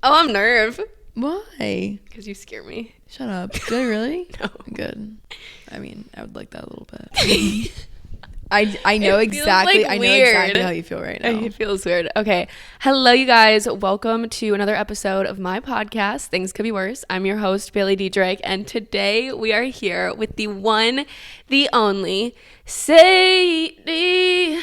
Oh, I'm nerve. Why? Because you scare me. Shut up. Did I really? No. Good. I mean, I would like that a little bit. I know exactly. Like I know weird. exactly how you feel right now. It feels weird. Okay. Hello, you guys. Welcome to another episode of my podcast, Things Could Be Worse. I'm your host, Baileydedrick, and today we are here with the one, the only, Sadie.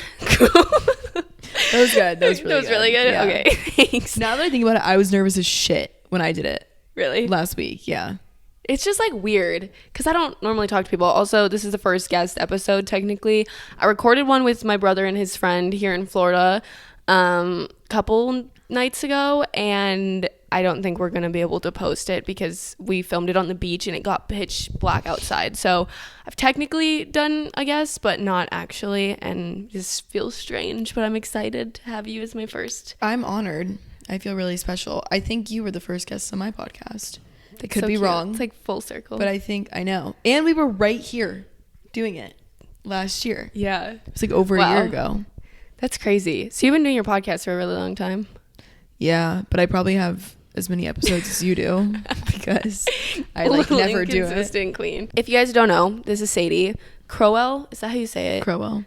That was good. That was really good. That was really good? Yeah. Okay, thanks. Now that I think about it, I was nervous as shit when I did it Really? last week. Yeah. It's just like weird because I don't normally talk to people. Also, this is the first guest episode technically. I recorded one with my brother and his friend here in Florida couple nights ago, and I don't think we're gonna be able to post it because we filmed it on the beach and it got pitch black outside. So I've technically done a guest, but not actually, and this feels strange, but I'm excited to have you as my first. I'm honored. I feel really special. I think you were the first guest on my podcast. That could So be cute. wrong. It's like full circle. But I know. And we were right here doing it last year. Yeah. It was like over a year ago. That's crazy. So you've been doing your podcast for a really long time. Yeah, but I probably have as many episodes as you do because I like never do it. Consistent queen. If you guys don't know, this is Sadie. Crowell, is that how you say it? Crowell.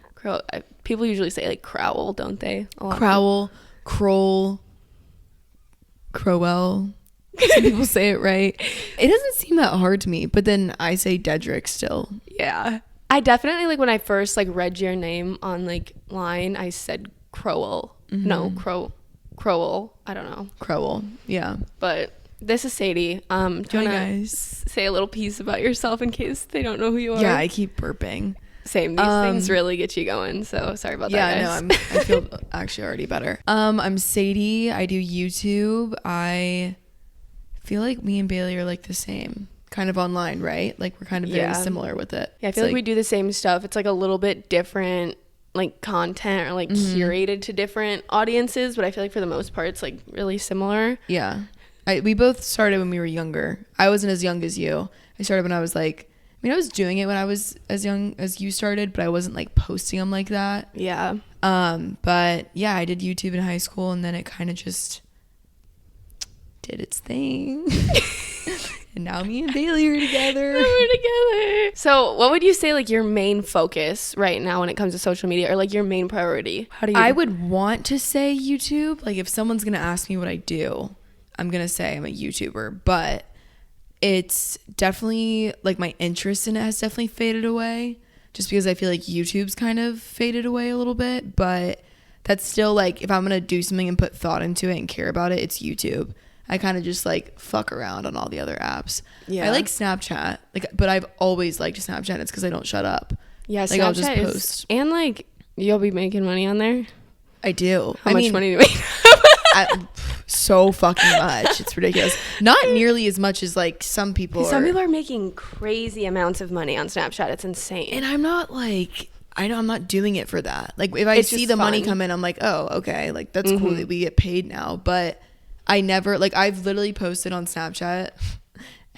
People usually say like Crowell, don't they? Crowell, Crowell. Some people say it right. It doesn't seem that hard to me, but then I say Dedrick still. Yeah. I definitely, like, when I first like read your name on like line, I said Crowell. Mm-hmm. No, Crowell. I don't know. Crowell. Yeah. But this is Sadie. Do you want to say a little piece about yourself in case they don't know who you are? Yeah, I keep burping. Same. These things really get you going. So sorry about that, guys. No, I feel actually already better. I'm Sadie. I do YouTube. I feel like me and Bailey are like the same kind of online, right? Like we're kind of very similar with it. Yeah, I feel like we do the same stuff. It's like a little bit different like content or like curated to different audiences, but I feel like for the most part it's like really similar. Yeah. We both started when we were younger. I wasn't as young as you. I started when I was like, I was doing it when I was as young as you started, but I wasn't like posting them like that. Yeah. But yeah, I did YouTube in high school and then it kind of just did its thing. And now me and Bailey are together. So what would you say like your main focus right now when it comes to social media, or like your main priority? I would want to say YouTube. Like if someone's going to ask me what I do, I'm going to say I'm a YouTuber, but it's definitely like my interest in it has definitely faded away just because I feel like YouTube's kind of faded away a little bit, but that's still like if I'm going to do something and put thought into it and care about it, it's YouTube. I kind of just like fuck around on all the other apps. Yeah. I like Snapchat, but I've always liked Snapchat. It's because I don't shut up. Yeah, like Snapchat I'll just post. And like you'll be making money on there. I do. How much money do you make? So fucking much. It's ridiculous. Not nearly as much as like some people. Some people are making crazy amounts of money on Snapchat. It's insane. And I'm not like. I'm not doing it for that. Like if I see the money come in, I'm like, oh, okay, like that's cool that we get paid now. But I never like I've literally posted on Snapchat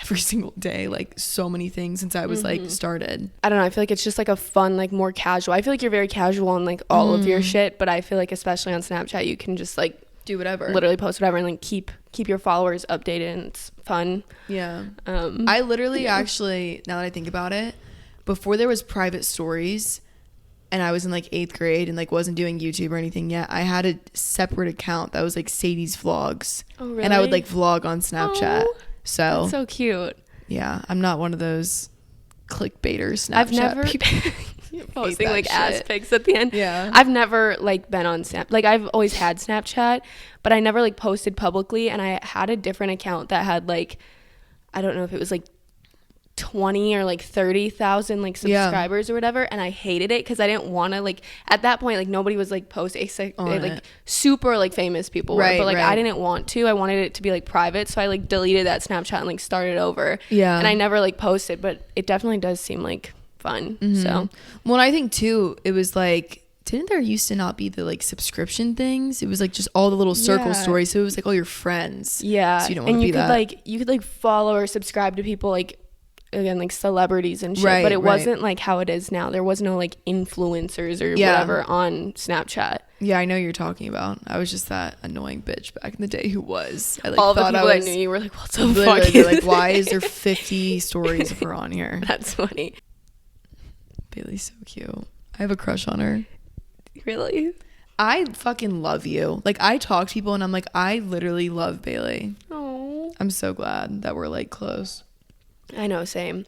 every single day, like so many things since I was like started. I don't know. I feel like it's just like a fun, like more casual. I feel like you're very casual on like all of your shit, but I feel like especially on Snapchat, you can just like do whatever, literally post whatever, and like keep your followers updated, and it's fun. Yeah. I literally actually, now that I think about it, before there was private stories and I was in like 8th grade and like wasn't doing YouTube or anything yet, I had a separate account that was like Sadie's Vlogs. Oh, really? And I would like vlog on Snapchat. Oh, so that's so cute. Yeah, I'm not one of those clickbaiters Snapchat I've never people. posting like ass pics at the end. Yeah. I've never like been on Snap. Like I've always had Snapchat, but I never like posted publicly, and I had a different account that had like, I don't know if it was like 20 or like 30,000 like subscribers or whatever, and I hated it because I didn't want to like at that point like nobody was like posting like super like famous people were, but like I didn't want to. I wanted it to be like private, so I like deleted that Snapchat and like started over. Yeah, and I never like posted, but it definitely does seem like fun. So well, I think too it was like, didn't there used to not be the like subscription things? It was like just all the little circle stories, so it was like all your friends. Yeah, so you don't want to be that. You could like follow or subscribe to people like, again, like celebrities and shit, but it wasn't like how it is now. There was no like influencers or whatever on Snapchat. Yeah, I know you're talking about. I was just that annoying bitch back in the day who was. I, like, all the people that knew you were like, what the fuck? They're like, why is there 50 stories of her on here? That's funny. Bailey's so cute. I have a crush on her. Really? I fucking love you. Like, I talk to people and I'm like, I literally love Bailey. Oh. I'm so glad that we're like close. I know, same.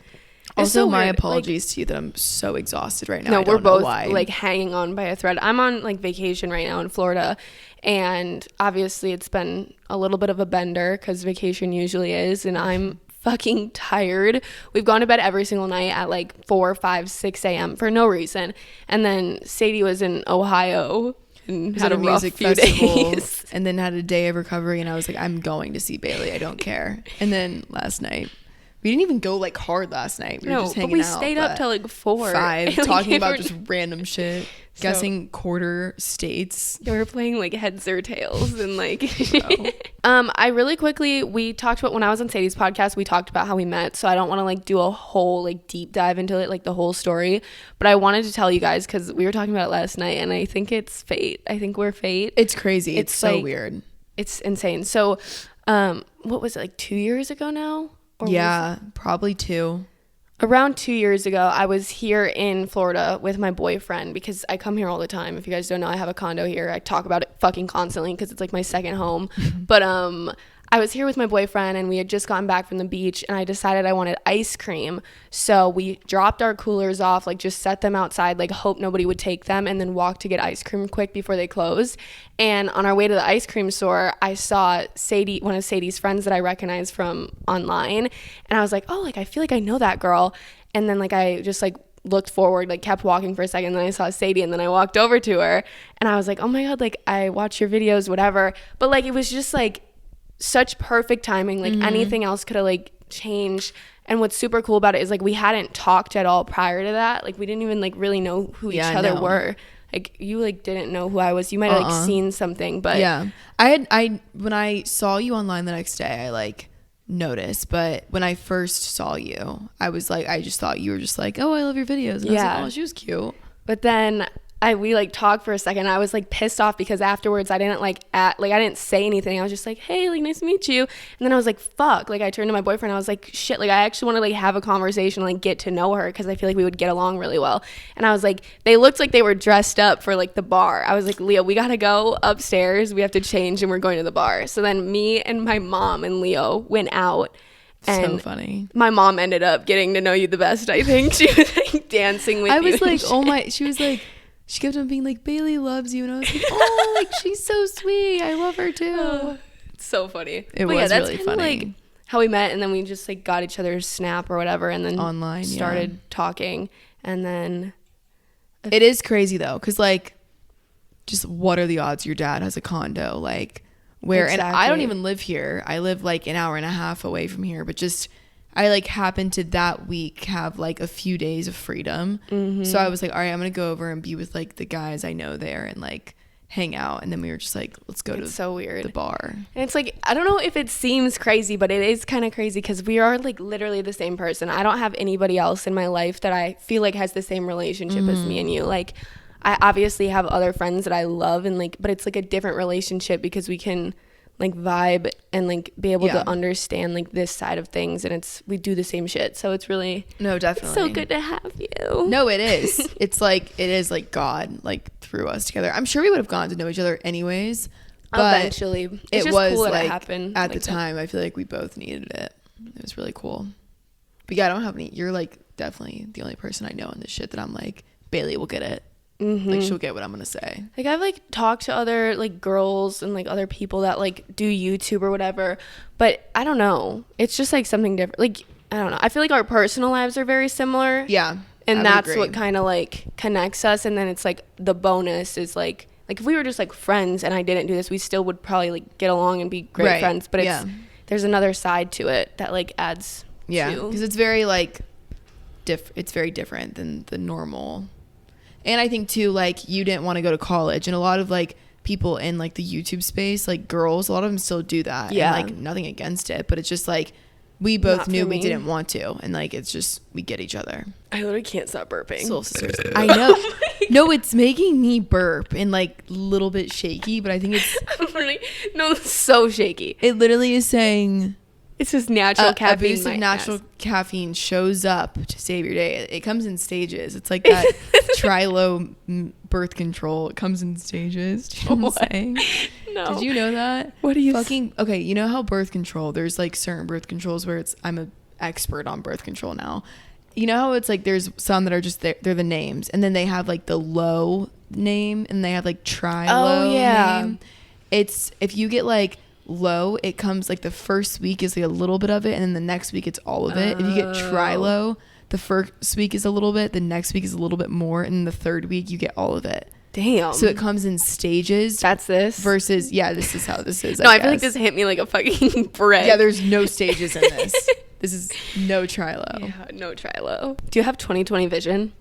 Also, so my weird. apologies to you that I'm so exhausted right now. No, we're both why. like hanging on by a thread. I'm on like vacation right now in Florida, and obviously it's been a little bit of a bender because vacation usually is, and I'm fucking tired. We've gone to bed every single night at like 4, 5, 6 a.m. for no reason, and then Sadie was in Ohio and had a music festival days. And then had a day of recovery, and I was like, I'm going to see Bailey. I don't care. And then last night, we didn't even go like hard last night. We were just hanging out. But we stayed up till like 4, 5, talking about just random shit, guessing quarter states. We were playing like heads or tails and like. I really quickly, we talked about when I was on Sadie's podcast, we talked about how we met. So I don't want to like do a whole like deep dive into it, like the whole story. But I wanted to tell you guys because we were talking about it last night, and I think it's fate. I think we're fate. It's crazy. It's so like, weird. It's insane. So, what was it, like 2 years ago now? Or yeah, probably 2. Around 2 years ago, I was here in Florida with my boyfriend because I come here all the time. If you guys don't know, I have a condo here. I talk about it fucking constantly because it's like my second home. But I was here with my boyfriend, and we had just gotten back from the beach, and I decided I wanted ice cream. So we dropped our coolers off, like just set them outside, like hope nobody would take them, and then walked to get ice cream quick before they closed. And on our way to the ice cream store, I saw Sadie, one of Sadie's friends that I recognized from online. And I was like, oh, like I feel like I know that girl. And then like I just like looked forward, like kept walking for a second, and then I saw Sadie, and then I walked over to her, and I was like, oh my God, like I watch your videos, whatever. But like it was just like such perfect timing. Like anything else could have like changed. And what's super cool about it is like we hadn't talked at all prior to that. Like we didn't even like really know who each other were. Like you like didn't know who I was. You might have like seen something, but yeah, I when I saw you online the next day, I like noticed. But when I first saw you, I was like, I just thought you were just like, oh, I love your videos. And I was like, oh, she was cute. But then we like talked for a second. I was like pissed off because afterwards I didn't I didn't say anything. I was just like, hey, like nice to meet you. And then I was like, fuck. Like I turned to my boyfriend. I was like, shit. Like I actually want to like have a conversation, like get to know her because I feel like we would get along really well. And I was like, they looked like they were dressed up for like the bar. I was like, Leo, we gotta go upstairs. We have to change, and we're going to the bar. So then me and my mom and Leo went out. And so funny. My mom ended up getting to know you the best, I think. She was like dancing with you. I was like, oh my, she was like, she kept on being like, Bailey loves you. And I was like, oh, like she's so sweet. I love her too. Oh, it's so funny. It was really funny. Like how we met, and then we just like got each other's Snap or whatever, and then online started talking. And then it is crazy though, because like, just what are the odds your dad has a condo? Like where, and I don't even live here. I live like an hour and a half away from here, but just I like happened to that week have like a few days of freedom. So I was like, all right, I'm gonna go over and be with like the guys I know there and like hang out. And then we were just like, let's go to so weird the bar. And it's like, I don't know if it seems crazy, but it is kind of crazy because we are like literally the same person. I don't have anybody else in my life that I feel like has the same relationship as me and you. Like I obviously have other friends that I love, and like, but it's like a different relationship because we can like vibe and like be able to understand like this side of things, and we do the same shit, so it's really definitely so good to have you. No, it is. It is like God like threw us together. I'm sure we would have gone to know each other anyways, but eventually it was cool like it happened at the time. I feel like we both needed it. It was really cool. But yeah, I don't have any. You're like definitely the only person I know in this shit that I'm like, Bailey will get it. Like she'll get what I'm gonna say. Like I've like talked to other like girls and like other people that like do YouTube or whatever, but I don't know, it's just like something different. Like I don't know, I feel like our personal lives are very similar, and that's what kind of like connects us. And then it's like the bonus is like if we were just like friends and I didn't do this, we still would probably like get along and be great friends, but there's another side to it that like adds because it's very like it's very different than the normal. And I think too, like you didn't want to go to college, and a lot of like people in like the YouTube space, like girls, a lot of them still do that. Yeah. And like nothing against it, but it's just like we both Not knew for we me. didn't want to, and like it's just we get each other. I literally can't stop burping. Soul sisters. I know. No, it's making me burp and like a little bit shaky, but I think it's No, it's so shaky. it literally is saying It's just natural caffeine. a boost of my natural ass. caffeine shows up to save your day. It comes in stages. It's like that Trilo birth control. It comes in stages. Do you know what I'm saying? No. Did you know that? What do you fucking okay? You know how birth control? There's like certain birth controls where it's I'm an expert on birth control now. You know how it's like there's some that are just they're the names, and then they have like the low name, and they have like Trilo name. It's if you get like low, it comes like the first week is like a little bit of it, and then the next week it's all of it. If you get Trilo, the first week is a little bit, the next week is a little bit more, and the third week you get all of it. Damn. So it comes in stages. That's this Versus this is how this is. No, I feel like this hit me like a fucking brick. Yeah, there's no stages in this. This is no Trilo. Yeah, no Trilo. Do you have 20/20 vision?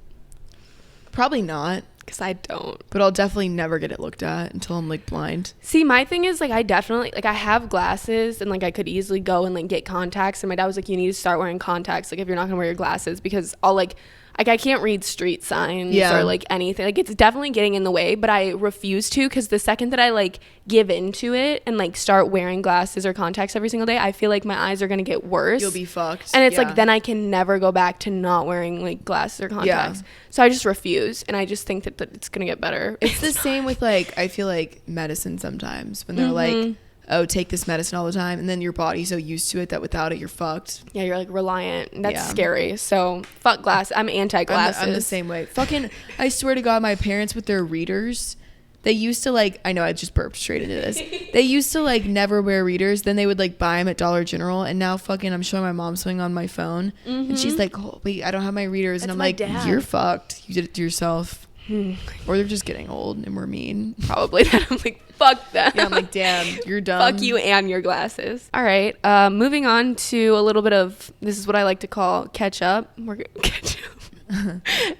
Probably not, Because I don't. but I'll definitely never get it looked at until I'm like blind. See, my thing is like I definitely like I have glasses and like I could easily go and like get contacts, and my dad was like, you need to start wearing contacts like if you're not gonna wear your glasses, because I'll like I can't read street signs or like anything. Like it's definitely getting in the way, but I refuse to, because the second that I like give into it and like start wearing glasses or contacts every single day, I feel like my eyes are gonna get worse. You'll be fucked. And it's like then I can never go back to not wearing like glasses or contacts. So I just refuse, and I just think that it's gonna get better. It's the same with like I feel like medicine sometimes when they're like, oh, take this medicine all the time, and then your body's so used to it that without it you're fucked. Yeah, you're like reliant. That's scary. So fuck glasses. I'm anti-glasses. I'm the same way. Fucking, I swear to God, my parents with their readers, they used to like, I know I just burped straight into this. They used to like never wear readers. Then they would like buy them at Dollar General. And now fucking, I'm showing my mom something on my phone. And she's like, oh, wait, I don't have my readers. And I'm like, you're fucked. You did it to yourself. Or they're just getting old and we're mean. Probably. I'm like, fuck them. Yeah, I'm like, damn, you're dumb. Fuck you and your glasses. All right. Moving on to a little bit of, this is what I like to call ketchup. We're ketchup.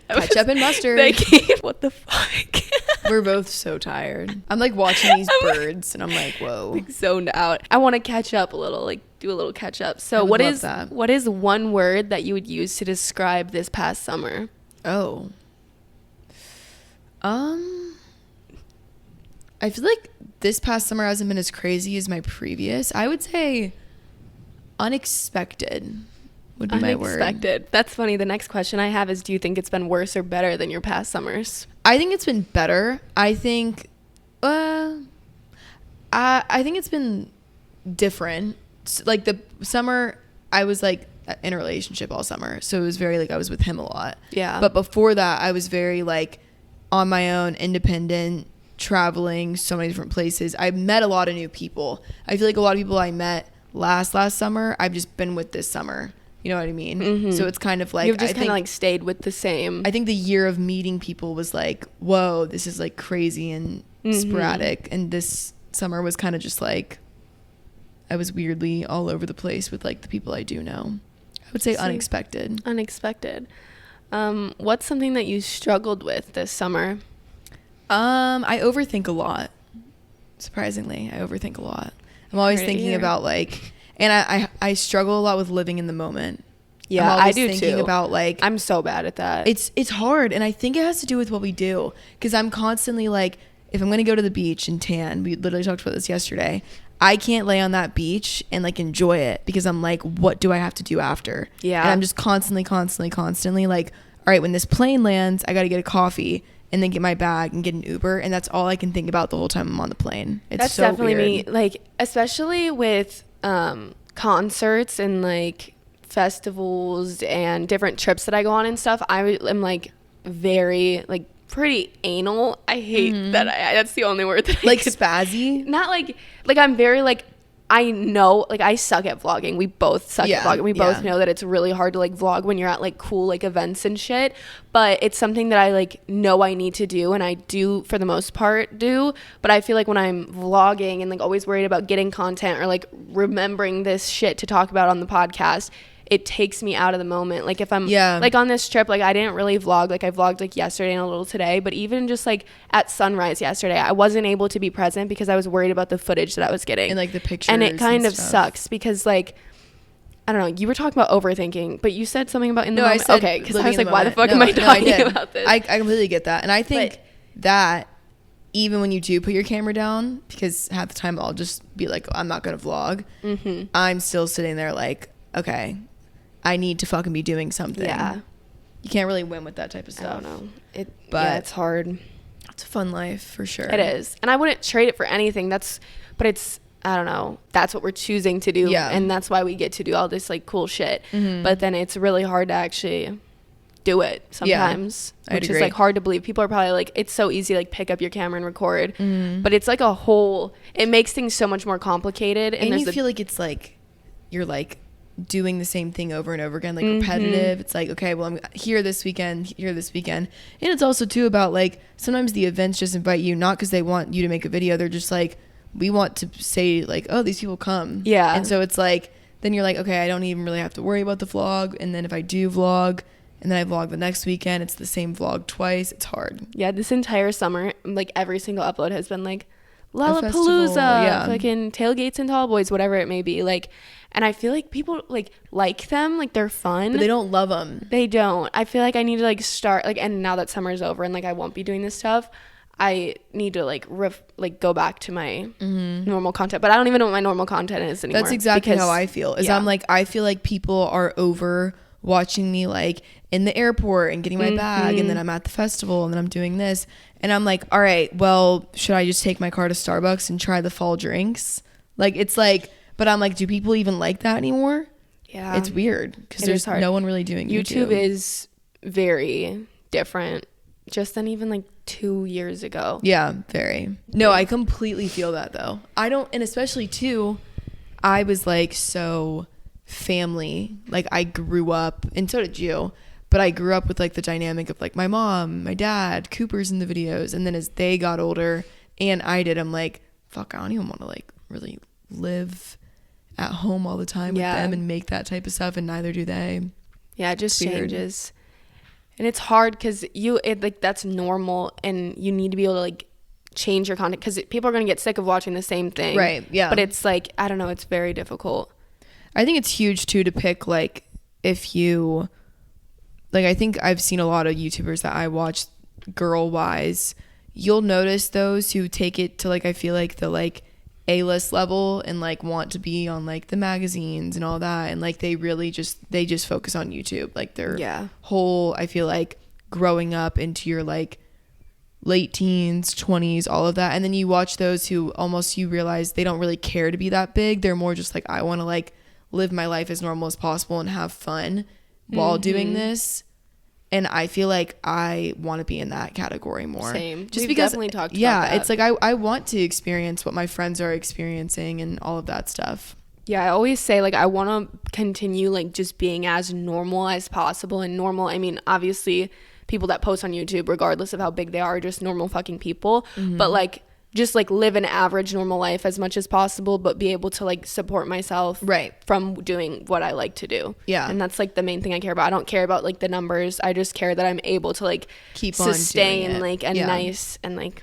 Ketchup and mustard. What the fuck? We're both so tired. I'm like watching these birds and I'm like, whoa. Like zoned out. I want to catch up a little, like do a little catch up. So what is one word that you would use to describe this past summer? Oh. I feel like this past summer hasn't been as crazy as my previous. I would say unexpected would be my word. Unexpected. That's funny. The next question I have is, do you think it's been worse or better than your past summers? I think it's been better. I think I think it's been different. Like the summer I was like in a relationship all summer. So it was very like I was with him a lot. Yeah. But before that I was very like on my own, independent, traveling so many different places. I met a lot of new people. I feel like a lot of people I met last summer I've just been with this summer. You know what I mean? Mm-hmm. So it's kind of like you've just kind of like stayed with the same. I think the year of meeting people was like, whoa, this is like crazy and sporadic. And this summer was kind of just like I was weirdly all over the place with like the people I do know. I would say unexpected. What's something that you struggled with this summer? I overthink a lot. Surprisingly, I overthink a lot. I'm always thinking about like, and I struggle a lot with living in the moment. Yeah, I'm always I do thinking too. about like, I'm so bad at that. It's hard, and I think it has to do with what we do, because I'm constantly like, if I'm gonna go to the beach and tan, we literally talked about this yesterday, I can't lay on that beach and like enjoy it, because I'm like, what do I have to do after? Yeah. And I'm just constantly like, all right, when this plane lands, I got to get a coffee and then get my bag and get an Uber. And that's all I can think about the whole time I'm on the plane. That's so definitely weird. me. Like, especially with concerts and like festivals and different trips that I go on and stuff, I am like very like pretty anal. I hate that. That's the only word that I like could, spazzy. not like I'm very like, I know like I suck at vlogging. We both suck at vlogging. We both know that it's really hard to like vlog when you're at like cool like events and shit, but it's something that I like know I need to do, and I do for the most part do. But I feel like when I'm vlogging and like always worried about getting content or like remembering this shit to talk about on the podcast, it takes me out of the moment. Like if I'm like on this trip, like I didn't really vlog. Like I vlogged like yesterday and a little today, but even just like at sunrise yesterday, I wasn't able to be present because I was worried about the footage that I was getting And like the pictures. And it kind of stuff. sucks because like I don't know. You were talking about overthinking, but you said something about in the No, I moment. said Okay, because I living was in like, the why the moment. fuck am I talking did. about this? I completely get that. And I think But- that even when you do put your camera down, because half the time I'll just be like, I'm not going to vlog. Mm-hmm. I'm still sitting there like, okay, I need to fucking be doing something. Yeah. You can't really win with that type of I stuff. don't know. But yeah, it's hard. It's a fun life for sure. It is. And I wouldn't trade it for anything. But it's, I don't know. That's what we're choosing to do. Yeah. And that's why we get to do all this like cool shit. Mm-hmm. But then it's really hard to actually do it sometimes, I'd which is agree. like hard to believe. People are probably like, it's so easy, like pick up your camera and record. Mm-hmm. But it's like it makes things so much more complicated. And there's you feel like it's like, you're like doing the same thing over and over again, like repetitive. It's like, okay, well, I'm here this weekend. And it's also too about like, sometimes the events just invite you, not because they want you to make a video. They're just like, we want to say like, oh, these people come. Yeah. And so it's like, then you're like, okay, I don't even really have to worry about the vlog. And then if I do vlog and then I vlog the next weekend, it's the same vlog twice. It's hard. Yeah, this entire summer, like every single upload has been like festival, Lollapalooza, yeah. fucking tailgates and tall boys, whatever it may be. Like, and I feel like people like them, like they're fun. But they don't love them. They don't. I feel like I need to like start like, and now that summer's over and like I won't be doing this stuff, I need to like go back to my normal content. But I don't even know what my normal content is anymore. That's exactly how I feel. Is yeah. I'm like, I feel like people are over watching me like in the airport and getting my bag, and then I'm at the festival and then I'm doing this, and I'm like, all right, well, should I just take my car to Starbucks and try the fall drinks? Like, it's like, but I'm like, do people even like that anymore? Yeah, It's weird because there's no one really doing YouTube. YouTube is very different just than even like 2 years ago. Yeah, very. No, I completely feel that though. I don't, and especially too, I was like so family. Like I grew up, and so did you, but I grew up with like the dynamic of like my mom, my dad, Cooper's in the videos, and then as they got older and I did, I'm like, fuck, I don't even want to like really live at home all the time with them and make that type of stuff, and neither do they. Yeah, it just Weird. changes. And it's hard because like that's normal, and you need to be able to like change your content because people are going to get sick of watching the same thing. Right, yeah. But it's like, I don't know, it's very difficult. I think it's huge too to pick like, if you like, I think I've seen a lot of YouTubers that I watch girl wise, you'll notice those who take it to like, I feel like the like A-list level and like want to be on like the magazines and all that, and like they just focus on YouTube, like their whole, I feel like, growing up into your like late teens, 20s, all of that. And then you watch those who almost, you realize they don't really care to be that big. They're more just like, I want to like live my life as normal as possible and have fun while doing this. And I feel like I want to be in that category more. Same. Just We've because, definitely talked about that. it's like I want to experience what my friends are experiencing and all of that stuff. Yeah, I always say like I want to continue like just being as normal as possible. And normal, I mean, obviously people that post on YouTube, regardless of how big they are just normal fucking people. But like just like live an average normal life as much as possible, but be able to like support myself from doing what I like to do. Yeah. And that's like the main thing I care about. I don't care about like the numbers. I just care that I'm able to like keep sustain like a nice, and like,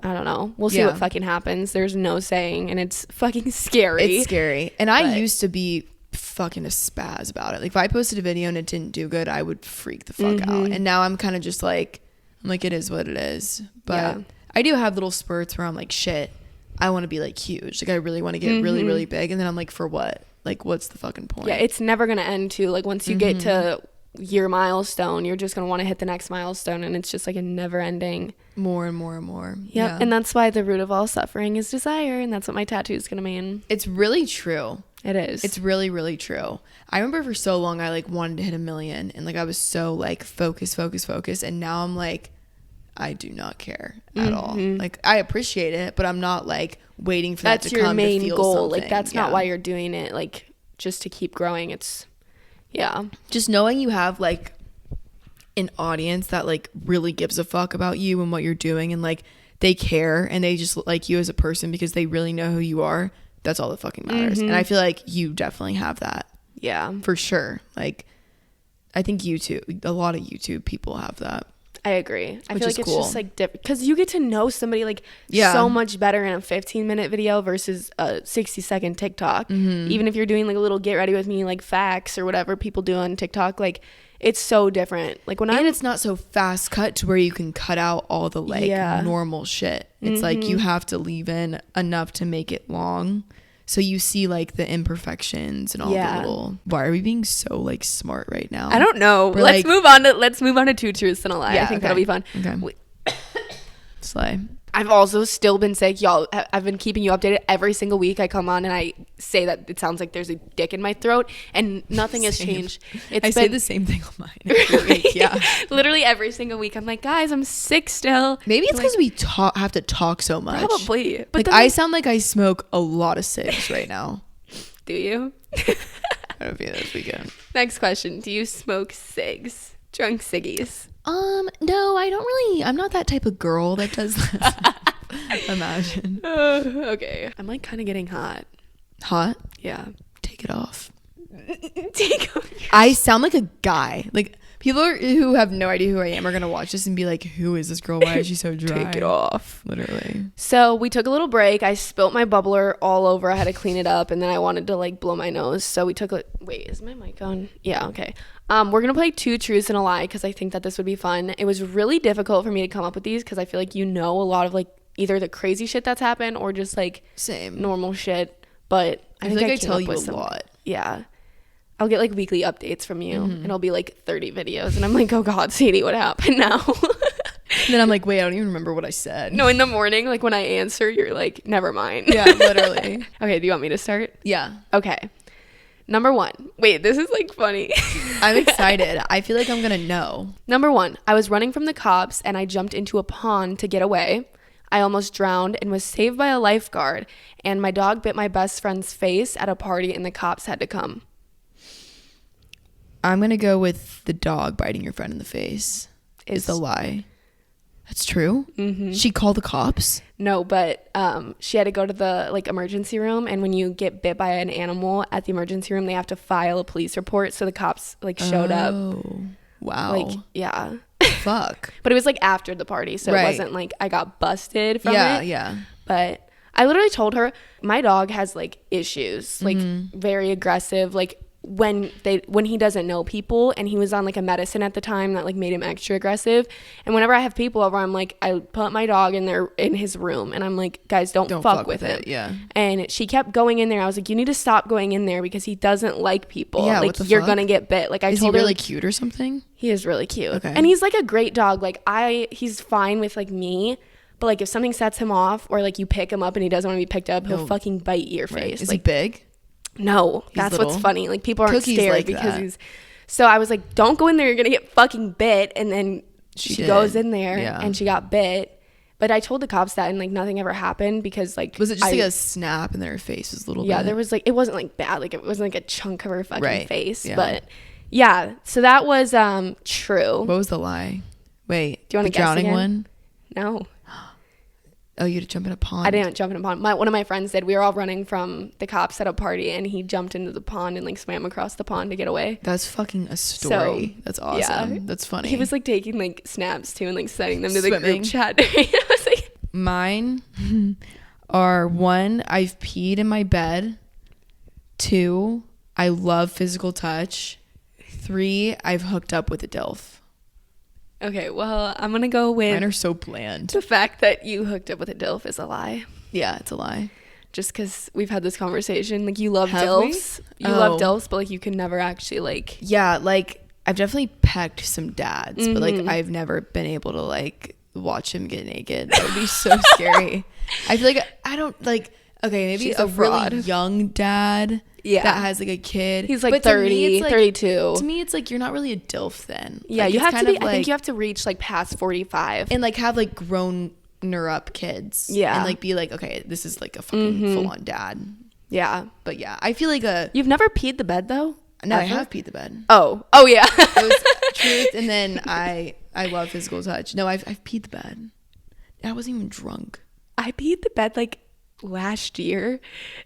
I don't know. We'll see what fucking happens. There's no saying, and it's fucking scary. It's scary. And I used to be fucking a spaz about it. Like if I posted a video and it didn't do good, I would freak the fuck out. And now I'm kind of just like, I'm like, it is what it is. But I do have little spurts where I'm like, shit, I want to be like huge. Like I really want to get really, really big. And then I'm like, for what? Like, what's the fucking point? Yeah, it's never going to end too. Like once you get to your milestone, you're just going to want to hit the next milestone, and it's just like a never ending. More and more and more. Yep. Yeah. And that's why the root of all suffering is desire. And that's what my tattoo is going to mean. It's really true. It is. It's really, really true. I remember for so long, I like wanted to hit 1 million, and like I was so like focused. And now I'm like, I do not care at all. Like I appreciate it, but I'm not like waiting for that to come. That's your main goal. Something. Like that's not why you're doing it. Like just to keep growing. It's just knowing you have like an audience that like really gives a fuck about you and what you're doing, and like they care and they just like you as a person because they really know who you are. That's all that fucking matters. And I feel like you definitely have that. Yeah, for sure. Like I think YouTube, a lot of YouTube people have that. I agree. I Which feel is like it's cool. just like different because you get to know somebody like Yeah. so much better in a 15-minute video versus a 60-second TikTok. Even if you're doing like a little get ready with me like facts or whatever people do on TikTok, like it's so different. Like when and it's not so fast cut to where you can cut out all the like Yeah. normal shit. It's like you have to leave in enough to make it long. So you see like the imperfections and all the little. Why are we being so like smart right now? I don't know. We're Let's like- move on to two truths and a lie. Yeah, I think okay. that'll be fun. Okay. Slay. I've also still been sick, y'all. I've been keeping you updated every single week. I come on and I say that it sounds like there's a dick in my throat, and nothing has changed. I say the same thing on mine. Every week, yeah. Literally every single week. I'm like, guys, I'm sick still. Maybe it's Like, because we have to talk so much. probably. But Like then I sound like I smoke a lot of cigs right now. do you? I don't feel this weekend. Next question: do you smoke cigs? Drunk ciggies? No, I don't really. I'm not that type of girl that does that. Imagine. Okay. I'm like kind of getting hot. Hot? Yeah. Take it off. Take off. I sound like a guy. Like people who have no idea who I am are gonna watch this and be like, "Who is this girl? Why is she so dry?" Take it off. Literally. So we took a little break. I spilt my bubbler all over. I had to clean it up, and then I wanted to like blow my nose. So we took a wait. Is my mic on? Yeah. Okay. We're gonna play two truths and a lie because I think that this would be fun. It was really difficult for me to come up with these because I feel like you know a lot of like either the crazy shit that's happened or just like Same. normal shit. But I think feel like I came tell up you with a some- lot. Yeah. I'll get like weekly updates from you, and it'll be like 30 videos, and I'm like, oh God, Sadie, what happened now? And then I'm like, wait, I don't even remember what I said. No, in the morning, like when I answer, you're like, never mind. Yeah, literally. Okay, do you want me to start? Yeah. Okay. Number one. Wait, this is like funny. I'm excited. I feel like I'm gonna know. Number one, I was running from the cops and I jumped into a pond to get away. I almost drowned and was saved by a lifeguard, and my dog bit my best friend's face at a party and the cops had to come. I'm gonna go with the dog biting your friend in the face. Is the lie. That's true? Mm-hmm. She called the cops? No, but she had to go to the like emergency room, and when you get bit by an animal at the emergency room, they have to file a police report. So the cops like showed up. Oh, wow. Like, yeah. Fuck. But it was like after the party, so Right. it wasn't like I got busted from Yeah, it. yeah. But I literally told her my dog has like issues, like very aggressive, like when he doesn't know people, and he was on like a medicine at the time that like made him extra aggressive. And whenever I have people over, I'm like, I put my dog in his room, and I'm like, guys, don't fuck with him. it. Yeah. And she kept going in there. I was like, you need to stop going in there because he doesn't like people. Yeah, like what the you're fuck? gonna get bit. Like I Is he told her, really like, cute or something? he is really cute. Okay. And he's like a great dog. Like he's fine with like me, but like if something sets him off or like you pick him up and he doesn't want to be picked up, he'll fucking bite your face. Is like he big? no, that's little? what's funny. Like people aren't Cookie's scared like because that. he's. So I was like, don't go in there. You're gonna get fucking bit. And then she did. goes in there Yeah. and she got bit. But I told the cops that, and like nothing ever happened because like Was it just like a snap and their face was a little yeah, bit? there was like it wasn't like bad. Like it wasn't like a chunk of her fucking Right. face. Yeah. But yeah, so that was true. What was the lie? Wait. Do you wanna the guess drowning again? one? No. Oh, you had to jump in a pond. I didn't jump in a pond. One of my friends did. We were all running from the cops at a party, and he jumped into the pond and like swam across the pond to get away. That's fucking a story. That's awesome. yeah. That's funny. He was like taking like snaps too and like sending them to the Swimming. group chat. I was like, Mine are 1, I've peed in my bed. 2, I love physical touch. 3, I've hooked up with a DILF. okay, well, I'm gonna go with Mine are so bland. the fact that you hooked up with a DILF is a lie. Yeah, it's a lie. Just because we've had this conversation, like you love Have DILFs, we? you love Oh. DILFs, but like you can never actually like. Yeah, like I've definitely pecked some dads, but Mm-hmm. like I've never been able to like watch him get naked. That would be so scary. I feel like I don't like. Okay, maybe She's a a fraud. really young dad. Yeah. That has like a kid. He's like But to 30, me, it's, like, 32. To me, it's like you're not really a DILF then. Yeah, Like, you it's have to kind be. of I think like- you have to reach like past 45. and like have like grown-er up kids. Yeah. and like be like, okay, this is like a fucking full-on dad. Yeah. But yeah, I feel like You've never peed the bed though? no, I Ever? have peed the bed. Oh yeah. It was truth, and then I love physical touch. No, I've peed the bed. I wasn't even drunk. I peed the bed like last year.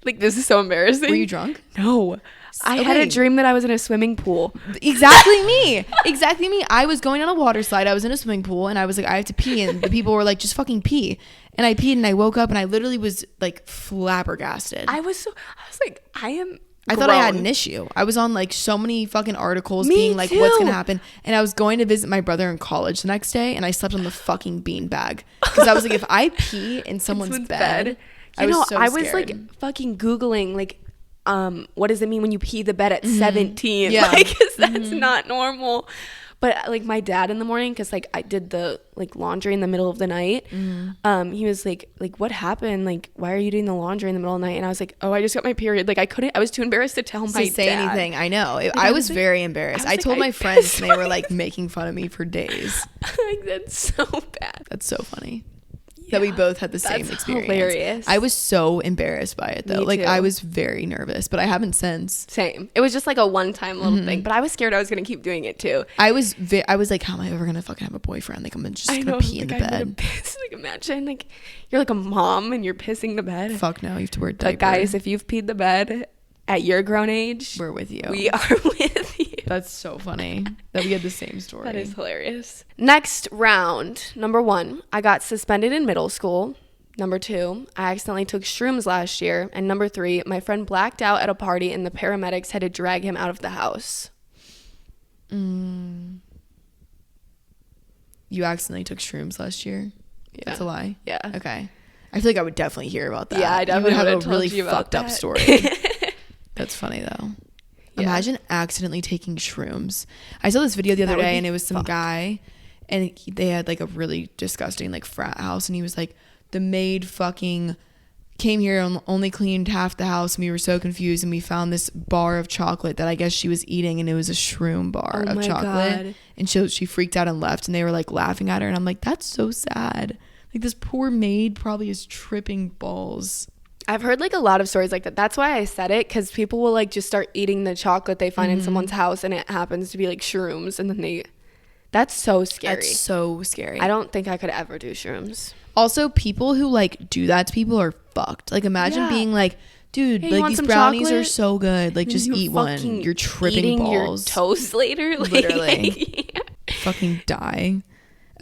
Like, this is so embarrassing. Were you drunk? No. I had a dream that I was in a swimming pool. Exactly me. Exactly me. I was going on a water slide. I was in a swimming pool and I was like, I have to pee. And the people were like, just fucking pee. And I peed and I woke up and I literally was like flabbergasted. I was like, I thought I had an issue. I was on like so many fucking articles being like, what's gonna happen? And I was going to visit my brother in college the next day and I slept on the fucking beanbag. Because I was like, if I pee in someone's bed, I was like fucking Googling like, what does it mean when you pee the bed at 17? Yeah. Like, 'cause that's not normal. But like my dad in the morning, because like I did the like laundry in the middle of the night, he was like what happened? Like, why are you doing the laundry in the middle of the night? And I was like, oh, I just got my period. Like I was too embarrassed to tell my say dad anything. I know. Like, I was very embarrassed. I told my friends and they were like making fun of me for days. Like, that's so bad. That's so funny. That we both had the same experience. Hilarious. I was so embarrassed by it though. Like, I was very nervous, but I haven't since. Same. It was just like a one-time little thing, but I was scared I was gonna keep doing it too. I was like, how am I ever gonna fucking have a boyfriend? Like, I'm just gonna pee in the bed. Like, imagine like you're like a mom and you're pissing the bed. Fuck no, you have to wear a diaper. But guys, if you've peed the bed at your grown age, we're with you. We are with you. That's so funny that we had the same story. That is hilarious. Next round. Number 1, I got suspended in middle school. Number 2, I accidentally took shrooms last year. And number 3, my friend blacked out at a party and the paramedics had to drag him out of the house. You accidentally took shrooms last year? Yeah. That's a lie? Yeah. Okay. I feel like I would definitely hear about that. Yeah, I definitely would have a really fucked up story. That's funny though. Yeah. Imagine accidentally taking shrooms. I saw this video the other day and it was some guy and they had like a really disgusting like frat house and he was like, the maid fucking came here and only cleaned half the house and we were so confused and we found this bar of chocolate that I guess she was eating and it was a shroom bar of chocolate. God. And she freaked out and left and they were like laughing at her and I'm like, that's so sad. Like, this poor maid probably is tripping balls. I've heard like a lot of stories like that. That's why I said it, because people will like just start eating the chocolate they find in someone's house and it happens to be like shrooms and then that's so scary. That's so scary. I don't think I could ever do shrooms. Also, people who like do that to people are fucked. Like, imagine being like, dude, hey, like these brownies chocolate? Are so good. Like, just eat one. You're tripping balls. Your toast later. Like, literally. Fucking die.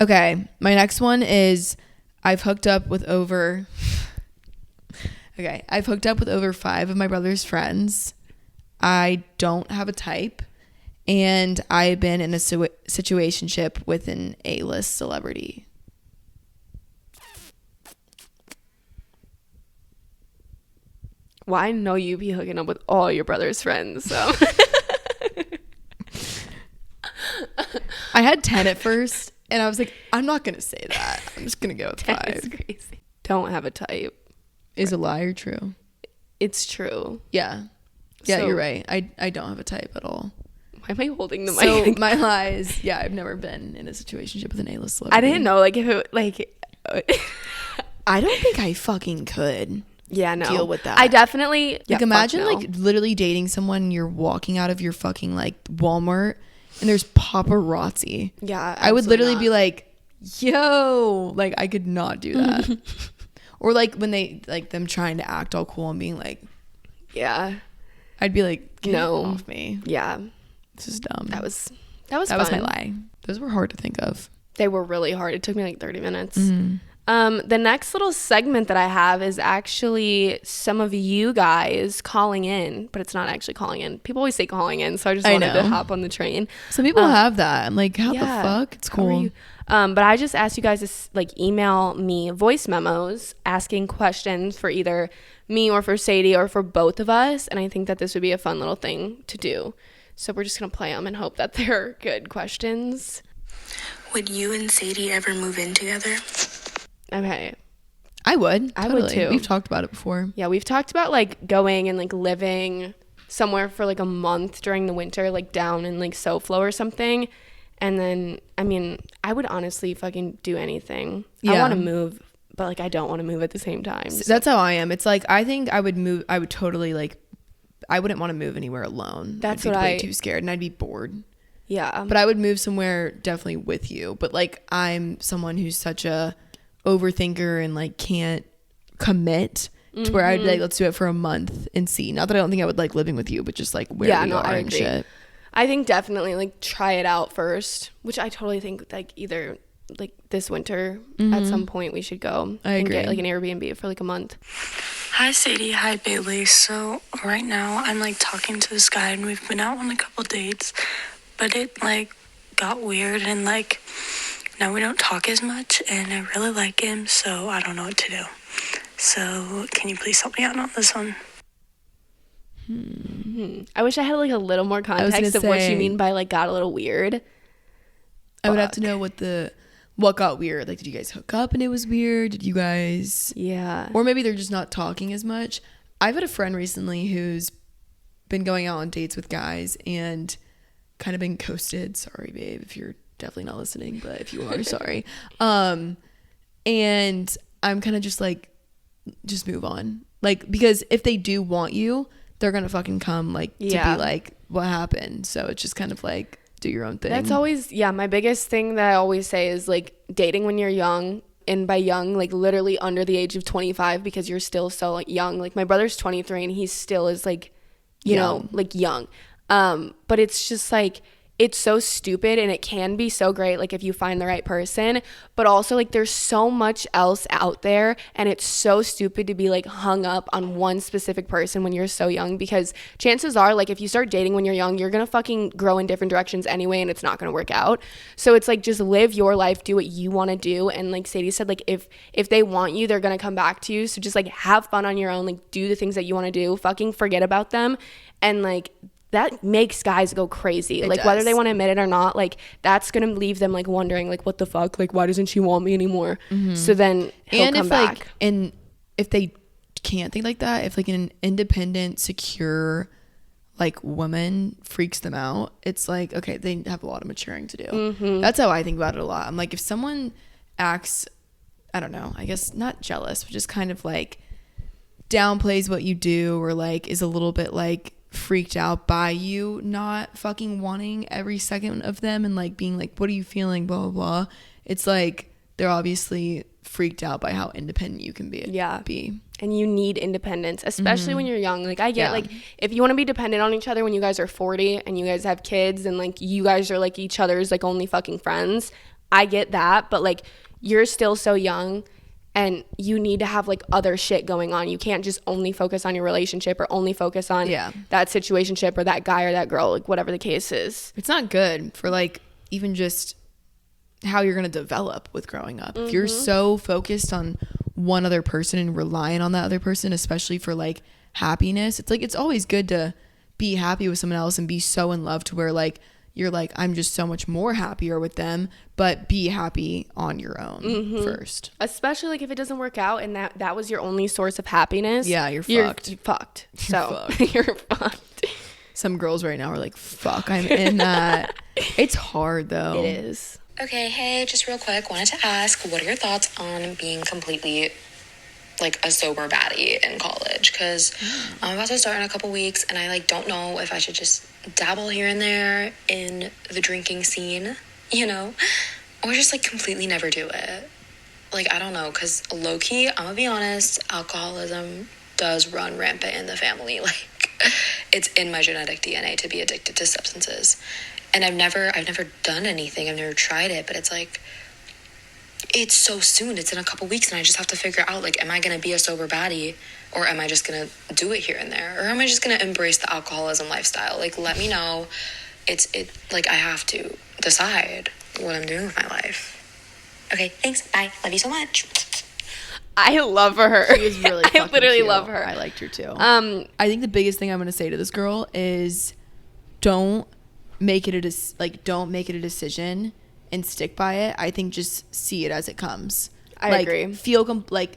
Okay, my next one is I've hooked up with over 5 of my brother's friends. I don't have a type. And I've been in a situationship with an A-list celebrity. Well, I know you be hooking up with all your brother's friends, so. I had 10 at first, and I was like, I'm not going to say that. I'm just going to go with 5. That's crazy. Don't have a type. Is a lie or true? It's true. Yeah. Yeah, so, you're right. I don't have a type at all. Why am I holding the mic? So my lie is, yeah, I've never been in a situationship with an A-list celebrity. I didn't know, like, if it, like... I don't think I fucking could. Yeah, no. Deal with that. I definitely... Like, imagine, like, literally dating someone and you're walking out of your fucking, like, Walmart and there's paparazzi. Yeah, I would literally be like, yo, like, I could not do that. Or, like, when they, like, them trying to act all cool and being like... Yeah. I'd be like, get off me. Yeah. This is dumb. That was That was my lie. Those were hard to think of. They were really hard. It took me, like, 30 minutes. The next little segment that I have is actually some of you guys calling in, but it's not actually calling in. People always say calling in, so I just wanted to hop on the train. Some people have that. I'm like, how the fuck? It's cool. But I just asked you guys to like email me voice memos asking questions for either me or for Sadie or for both of us, and I think that this would be a fun little thing to do. So we're just gonna play them and hope that they're good questions. Would you and Sadie ever move in together? Okay. I would. I would too. We've talked about it before. Yeah, we've talked about like going and like living somewhere for like a month during the winter, like down in like SoFlo or something. And then, I mean, I would honestly fucking do anything. Yeah. I want to move, but like I don't want to move at the same time. So. That's how I am. It's like I think I would move. I would totally like. I wouldn't want to move anywhere alone. That's I'd be way too scared, and I'd be bored. Yeah. But I would move somewhere definitely with you. But like I'm someone who's such a overthinker and like can't commit to where I'd be like, let's do it for a month and see. Not that I don't think I would like living with you, but just like where we are and shit. I think definitely like try it out first, which I totally think like either like this winter at some point we should go and get like an Airbnb for like a month. Hi Sadie, hi Bailey. So right now I'm like talking to this guy and we've been out on a couple dates, but it like got weird and like now we don't talk as much and I really like him, so I don't know what to do. So can you please help me out on this one? I wish I had like a little more context of what you mean by like got a little weird. I would have to know what got weird. Like, did you guys hook up and it was weird? Did you guys? Yeah. Or maybe they're just not talking as much. I've had a friend recently who's been going out on dates with guys and kind of been ghosted. Sorry, babe, if you're definitely not listening, but if you are, sorry. And I'm kind of just like, just move on. Like, because if they do want you, they're going to fucking come like to be like, what happened? So it's just kind of like, do your own thing. That's always, my biggest thing that I always say is like dating when you're young, and by young, like literally under the age of 25, because you're still so like young. Like my brother's 23 and he still is like, you know, like young. But it's just like, it's so stupid, and it can be so great like if you find the right person, but also like there's so much else out there, and it's so stupid to be like hung up on one specific person when you're so young, because chances are like if you start dating when you're young, you're gonna fucking grow in different directions anyway, and it's not gonna work out. So it's like just live your life, do what you want to do, and like Sadie said, like if they want you, they're gonna come back to you. So just like have fun on your own, like do the things that you want to do, fucking forget about them, and like that makes guys go crazy. It like does. Whether they want to admit it or not, like that's gonna leave them like wondering like what the fuck, like why doesn't she want me anymore? So then he'll come back. Like, and if they can't think like that, if like an independent, secure like woman freaks them out, it's like, okay, they have a lot of maturing to do. That's how I think about it a lot. I'm like, if someone acts, I don't know, I guess not jealous, but just kind of like downplays what you do, or like is a little bit like freaked out by you not fucking wanting every second of them, and like being like, what are you feeling, blah blah blah, it's like they're obviously freaked out by how independent you can be. And you need independence, especially when you're young. Like I get like if you want to be dependent on each other when you guys are 40 and you guys have kids and like you guys are like each other's like only fucking friends, I get that, but like you're still so young and you need to have like other shit going on. You can't just only focus on your relationship or only focus on that situationship or that guy or that girl, like whatever the case is. It's not good for like even just how you're going to develop with growing up. If you're so focused on one other person and relying on that other person, especially for like happiness, it's like it's always good to be happy with someone else and be so in love to where like you're like, I'm just so much more happier with them, but be happy on your own first. Especially like if it doesn't work out and that was your only source of happiness. Yeah, you're fucked. You're fucked. So you're fucked. Some girls right now are like, fuck, I'm in that. It's hard though. It is. Okay, hey, just real quick, wanted to ask, what are your thoughts on being completely like a sober baddie in college? Because I'm about to start in a couple weeks and I like don't know if I should just dabble here and there in the drinking scene, you know, or just like completely never do it. Like I don't know, because low-key, I'm gonna be honest, alcoholism does run rampant in the family. Like it's in my genetic DNA to be addicted to substances, and I've never done anything, I've never tried it, but it's like it's so soon, it's in a couple weeks, and I just have to figure out, like, am I going to be a sober baddie, or am I just going to do it here and there, or am I just going to embrace the alcoholism lifestyle? Like, let me know. Like, I have to decide what I'm doing with my life. Okay, thanks, bye, love you so much. I love her. She is really fucking I literally cute. love her. I liked her too. I think the biggest thing I'm going to say to this girl is don't make it a decision and stick by it. I think just see it as it comes. I agree.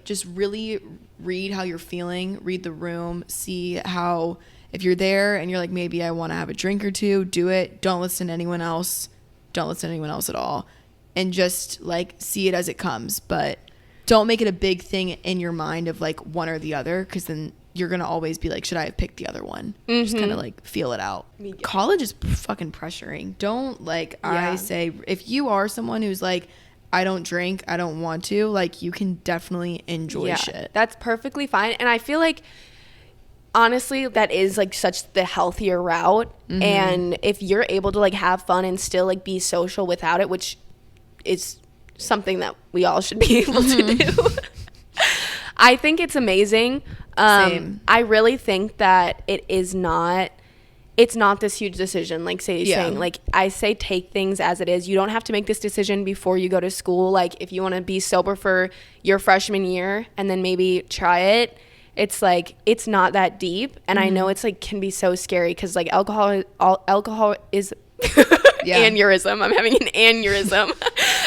Just really read how you're feeling, read the room, see how, if you're there and you're like, maybe I want to have a drink or two, do it. Don't listen to anyone else. Don't listen to anyone else at all. And just like see it as it comes. But don't make it a big thing in your mind of like one or the other, because then you're going to always be like, should I have picked the other one? Just kind of like feel it out. College is fucking pressuring. Don't like, I say, if you are someone who's like, I don't drink, I don't want to, like, you can definitely enjoy shit. That's perfectly fine. And I feel like, honestly, that is like such the healthier route. And if you're able to like have fun and still like be social without it, which is something that we all should be able to do, I think it's amazing. Same. I really think that it's not this huge decision, like Sadie's saying. Like, I say take things as it is. You don't have to make this decision before you go to school. Like, if you want to be sober for your freshman year and then maybe try it, it's like, it's not that deep. And I know it's like can be so scary because like alcohol is aneurysm. I'm having an aneurysm.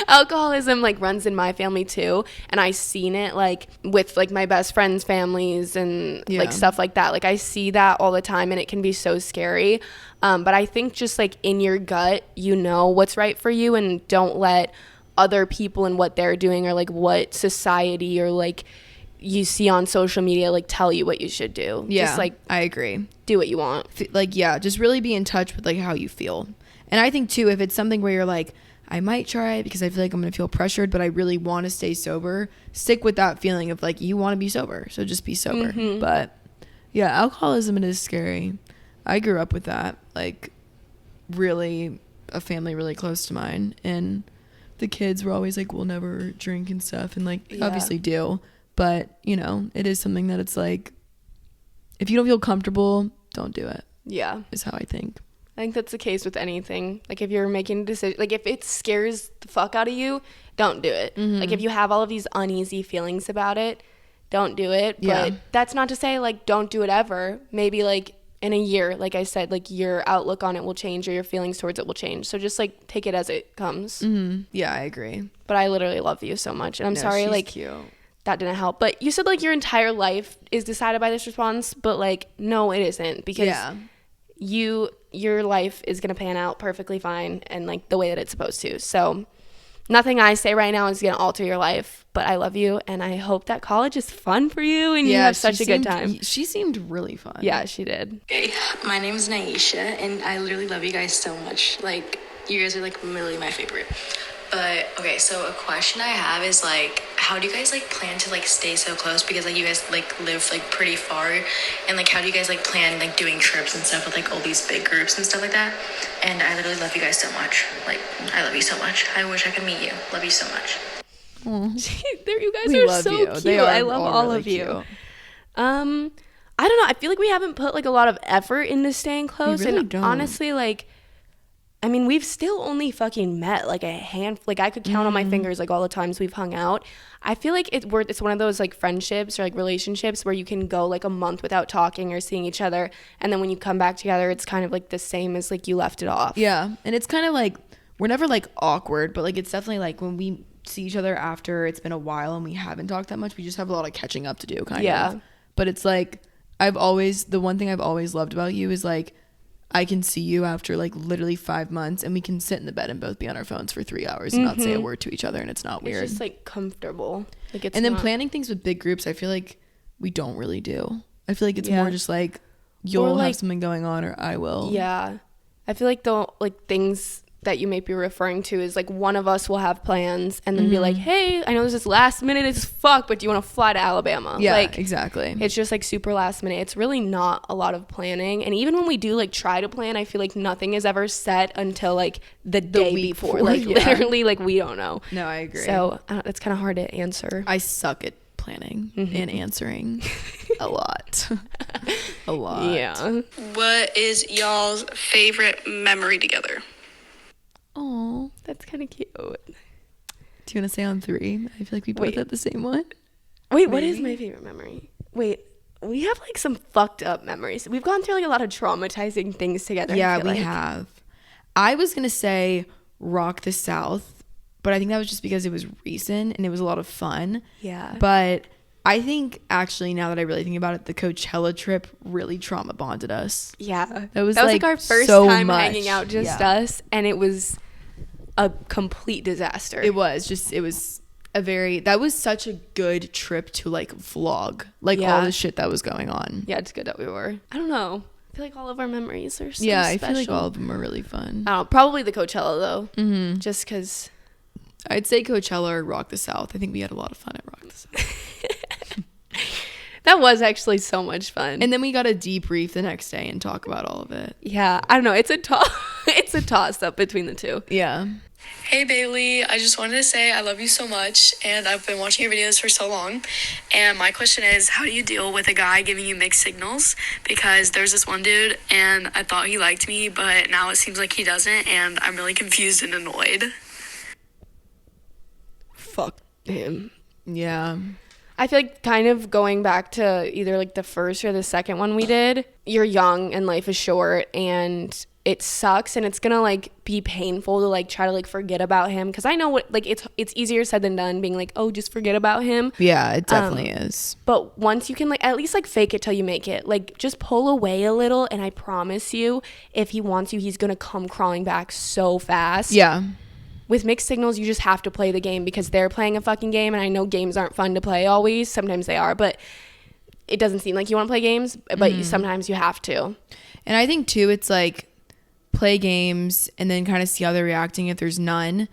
Alcoholism like runs in my family too, and I seen it like with like my best friends' families and like stuff like that. Like I see that all the time, and it can be so scary. But I think just like in your gut, you know what's right for you, and don't let other people and what they're doing or like what society or like you see on social media like tell you what you should do. Just like I agree. Do what you want. Like just really be in touch with like how you feel. And I think too, if it's something where you're like, I might try it because I feel like I'm gonna feel pressured, but I really want to stay sober, stick with that feeling of like you want to be sober, so just be sober. But yeah, alcoholism, it is scary. I grew up with that, like really a family really close to mine, and the kids were always like, we'll never drink and stuff, and like obviously do. But, you know, it is something that it's like, if you don't feel comfortable, don't do it. Yeah. Is how I think. I think that's the case with anything. Like, if you're making a decision, like, if it scares the fuck out of you, don't do it. Like, if you have all of these uneasy feelings about it, don't do it. But that's not to say, like, don't do it ever. Maybe, like, in a year, like I said, like, your outlook on it will change or your feelings towards it will change. So just, like, take it as it comes. Yeah, I agree. But I literally love you so much. And I'm sorry, like, cute. that didn't help. But you said, like, your entire life is decided by this response. But, like, no, it isn't. Because your life is going to pan out perfectly fine and, like, the way that it's supposed to. So nothing I say right now is going to alter your life. But I love you. And I hope that college is fun for you and you have such a good time. She seemed really fun. Yeah, she did. Okay, my name is Naisha, and I literally love you guys so much. Like, you guys are, like, literally my favorite. But okay, so a question I have is like, how do you guys like plan to like stay so close? Because like you guys like live like pretty far, and like how do you guys like plan like doing trips and stuff with like all these big groups and stuff like that? And I literally love you guys so much. Like, I love you so much. I wish I could meet you. Love you so much. You guys are so cute. I love all of you. I don't know. I feel like we haven't put like a lot of effort into staying close, We really and don't. honestly, like, I mean, we've still only fucking met like a handful. Like, I could count on my fingers like all the times we've hung out. I feel like it's one of those like friendships or like relationships where you can go like a month without talking or seeing each other, and then when you come back together, it's kind of like the same as like you left it off. Yeah, and it's kind of like we're never like awkward, but like it's definitely like when we see each other after it's been a while and we haven't talked that much, we just have a lot of catching up to do, kind of. But it's like the one thing I've always loved about you is like I can see you after like literally 5 months and we can sit in the bed and both be on our phones for 3 hours and not say a word to each other, and it's not weird. It's just like comfortable. Like, it's and then planning things with big groups, I feel like we don't really do. I feel like it's more just like you'll have something going on or I will. Yeah. I feel like the like things that you may be referring to is like one of us will have plans and then be like, hey, I know this is last minute as fuck, but do you want to fly to Alabama? Yeah, like, exactly. It's just like super last minute. It's really not a lot of planning. And even when we do like try to plan, I feel like nothing is ever set until like the day week before. before, Like literally, like we don't know. No, I agree. So it's kind of hard to answer. I suck at planning and answering a lot. A lot. Yeah. What is y'all's favorite memory together? Oh, That's kind of cute. do you want to say on 3? I feel like we both had the same one. Wait, what is my favorite memory? Wait, we have like some fucked up memories. We've gone through like a lot of traumatizing things together. Yeah, we have. I was going to say Rock the South, but I think that was just because it was recent and it was a lot of fun. Yeah. But I think actually now that I really think about it, the Coachella trip really trauma bonded us. Yeah. That was like our first so time much. hanging out, just us, and it was a complete disaster. It was that was such a good trip to like vlog, like all the shit that was going on. Yeah, it's good that we were. I don't know. I feel like all of our memories are so I special. feel like all of them are really fun. I don't know, probably the Coachella though. Just because I'd say Coachella or Rock the South. I think we had a lot of fun at Rock the South. That was actually so much fun. And then we got to debrief the next day and talk about all of it. Yeah, I don't know. It's a toss up between the two. Yeah. Hey Bailey, I just wanted to say I love you so much, and I've been watching your videos for so long. And my question is, how do you deal with a guy giving you mixed signals? Because there's this one dude, and I thought he liked me, but now it seems like he doesn't, and I'm really confused and annoyed. Fuck him. Yeah. I feel like kind of going back to either like the first or the second one we did, you're young and life is short and it sucks and it's gonna like be painful to like try to like forget about him, because I know what like it's easier said than done being like, oh, just forget about him. Yeah, it definitely is. But once you can like at least like fake it till you make it, like just pull away a little, and I promise you, if he wants you, he's gonna come crawling back so fast. Yeah. With mixed signals, you just have to play the game because they're playing a fucking game, and I know games aren't fun to play always. Sometimes they are, but it doesn't seem like you want to play games, but sometimes you have to. And I think too, it's like play games and then kind of see how they're reacting. If there's none,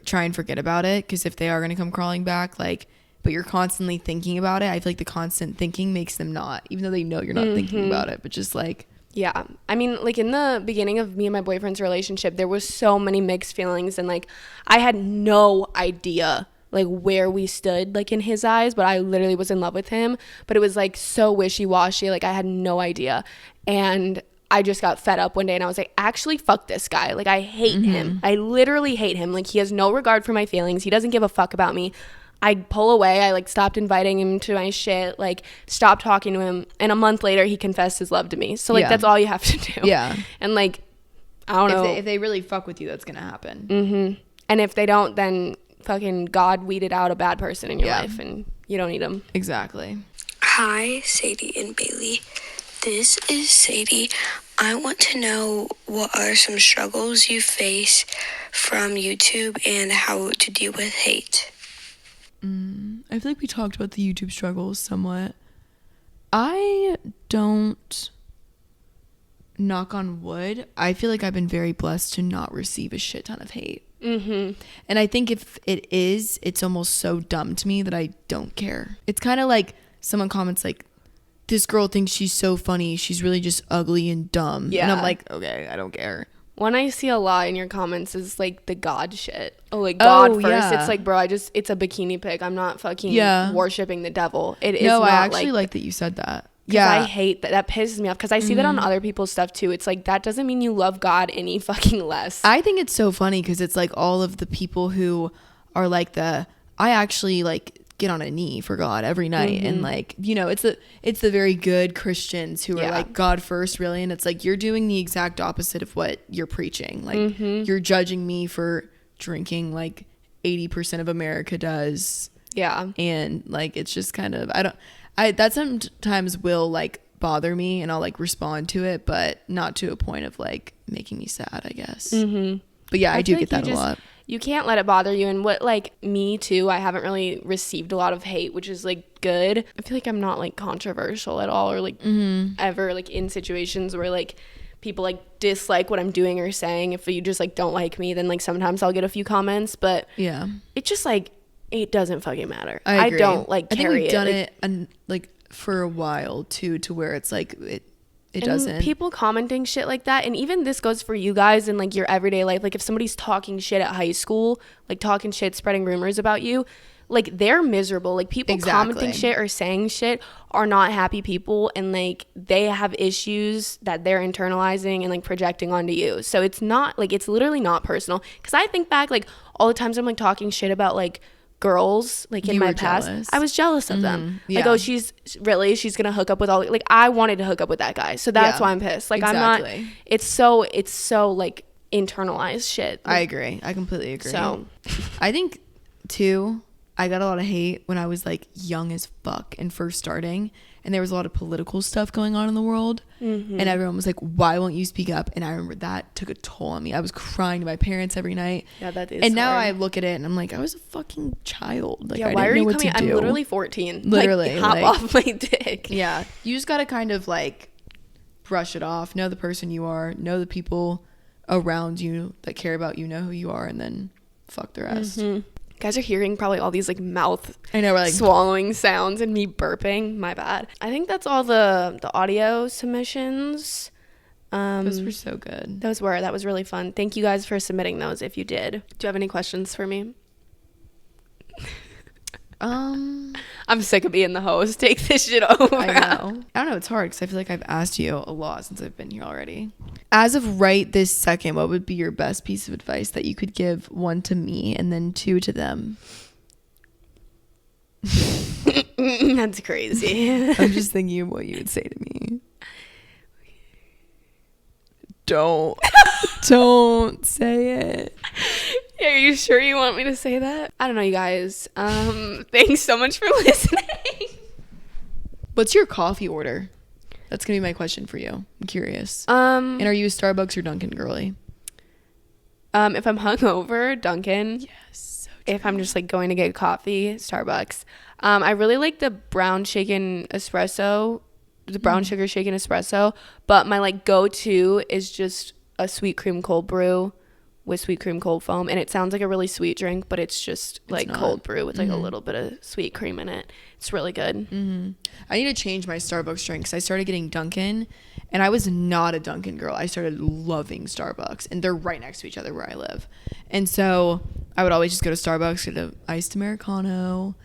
try and forget about it, because if they are going to come crawling back, like, but you're constantly thinking about it, I feel like the constant thinking makes them not, even though they know you're not thinking about it, but just like. Yeah. I mean, like in the beginning of me and my boyfriend's relationship, there was so many mixed feelings, and like I had no idea like where we stood like in his eyes, but I literally was in love with him, but it was like so wishy-washy, like I had no idea. And I just got fed up one day and I was like, actually fuck this guy, like I hate him. I literally hate him. Like he has no regard for my feelings, he doesn't give a fuck about me. I'd pull away. I like stopped inviting him to my shit, like stopped talking to him, and a month later he confessed his love to me. So like that's all you have to do. Yeah. And like I don't know, if they really fuck with you, that's gonna happen. and if they don't, then fucking God weeded out a bad person in your life and you don't need them. Exactly. Hi, Sadie and Bailey. This is Sadie. I want to know, what are some struggles you face from YouTube and how to deal with hate? I feel like we talked about the YouTube struggles somewhat. I don't, knock on wood, I feel like I've been very blessed to not receive a shit ton of hate. And I think if it is, it's almost so dumb to me that I don't care. It's kind of like someone comments like, this girl thinks she's so funny, she's really just ugly and dumb. Yeah. And I'm like, okay, I don't care. One I see a lot in your comments is like the God shit. Oh, like God first. Yeah. It's like, bro, it's a bikini pic. I'm not fucking worshiping the devil. It is no, not I actually like that you said that. Yeah. I hate that. That pisses me off because I see that on other people's stuff too. It's like, that doesn't mean you love God any fucking less. I think it's so funny because it's like all of the people who are like I actually like get on a knee for God every night, and like, you know, it's the very good Christians who are like God first, really, and it's like you're doing the exact opposite of what you're preaching. Like you're judging me for drinking like 80% of America does. Yeah. And like it's just kind of that sometimes will like bother me, and I'll like respond to it, but not to a point of like making me sad, I guess. But yeah, I do get that a lot. You can't let it bother you. And what, like, me too, I haven't really received a lot of hate, which is like good. I feel like I'm not like controversial at all, or like ever like in situations where like people like dislike what I'm doing or saying. If you just like don't like me, then like sometimes I'll get a few comments, but yeah, it just like, it doesn't fucking matter. I don't like carry it. I think we've done it like for a while too, to where it's like it doesn't. People commenting shit like that, and even this goes for you guys in like your everyday life. Like if somebody's talking shit at high school, like talking shit, spreading rumors about you, like they're miserable. Like people commenting shit or saying shit are not happy people, and like they have issues that they're internalizing and like projecting onto you. So it's not like, it's literally not personal. Because I think back like all the times I'm like talking shit about like girls like in my past, jealous. I was jealous of them. Yeah. Like, oh, she's gonna hook up with all, like I wanted to hook up with that guy, so that's why I'm pissed. Like I'm not, it's so like internalized shit. I agree. I completely agree. So I think too, I got a lot of hate when I was like young as fuck and first starting, and there was a lot of political stuff going on in the world, and everyone was like, why won't you speak up? And I remember that took a toll on me. I was crying to my parents every night. Yeah, that is. And now I look at it and I'm like, I was a fucking child. Like, yeah, I why didn't are know you what coming? to do. I'm literally 14. Literally, like, hop off my dick. Yeah, you just gotta kind of like brush it off. Know the person you are. Know the people around you that care about you. Know who you are, and then fuck the rest. Guys are hearing probably all these like mouth I know, we're like swallowing sounds and me burping. My bad. I think that's all the audio submissions. Those were so good. That was really fun. Thank you guys for submitting those if you did. Do you have any questions for me? I'm sick of being the host. Take this shit over. I know. I don't know. It's hard because I feel like I've asked you a lot since I've been here already. As of right this second, what would be your best piece of advice that you could give, 1 to me and then 2 to them? That's crazy. I'm just thinking of what you would say to me. Don't say it. Are you sure you want me to say that? I don't know, you guys. Thanks so much for listening. What's your coffee order? That's gonna be my question for you. I'm curious. And are you a Starbucks or Dunkin' girly? If I'm hungover, Dunkin'. Yes. So if I'm just like going to get coffee, Starbucks. I really like the brown shaken espresso, the brown sugar shaken espresso. But my like go-to is just a sweet cream cold brew with sweet cream cold foam, and it sounds like a really sweet drink, but it's just like cold brew with like a little bit of sweet cream in it. It's really good. I need to change my Starbucks drinks. I started getting Dunkin', and I was not a Dunkin' girl. I started loving Starbucks, and they're right next to each other where I live. And so I would always just go to Starbucks, get an iced Americano,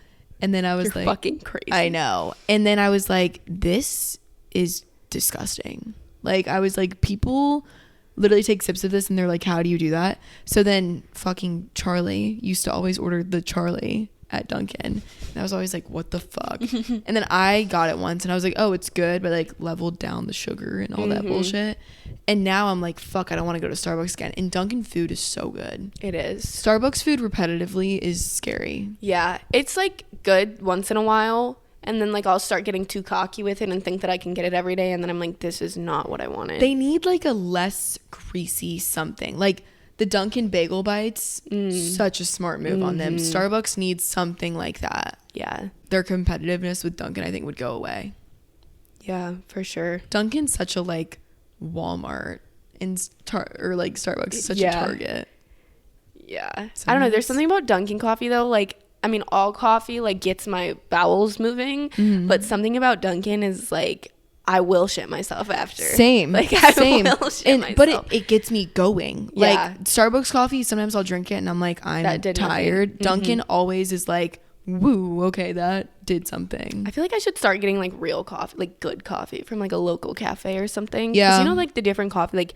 and then I was You're like, fucking crazy. I know. And then I was like, this is disgusting. Like, I was like, people literally take sips of this and they're like, how do you do that? So then fucking Charlie used to always order the Charlie at Dunkin', and I was always like, what the fuck? And then I got it once and I was like, oh, it's good, but like leveled down the sugar and all that bullshit. And now I'm like, fuck, I don't want to go to Starbucks again. And Dunkin' food is so good. It is. Starbucks food repetitively is scary. Yeah, it's like good once in a while, and then like I'll start getting too cocky with it and think that I can get it every day, and then I'm like, this is not what I wanted. They need like a less greasy something. Like the Dunkin' bagel bites, such a smart move on them. Starbucks needs something like that. Yeah. Their competitiveness with Dunkin', I think, would go away. Yeah, for sure. Dunkin's such a like Walmart and or like Starbucks is such a Target. Yeah. I don't know. There's something about Dunkin' coffee though. Like, I mean, all coffee like gets my bowels moving, but something about Dunkin' is like, I will shit myself after. Same. Like, I Same. will shit myself. But it gets me going. Yeah. Like Starbucks coffee, sometimes I'll drink it and I'm like, I'm tired. Dunkin' always is like, woo, okay, that did something. I feel like I should start getting like real coffee, like good coffee from like a local cafe or something. Yeah. 'Cause you know, like the different coffee, like,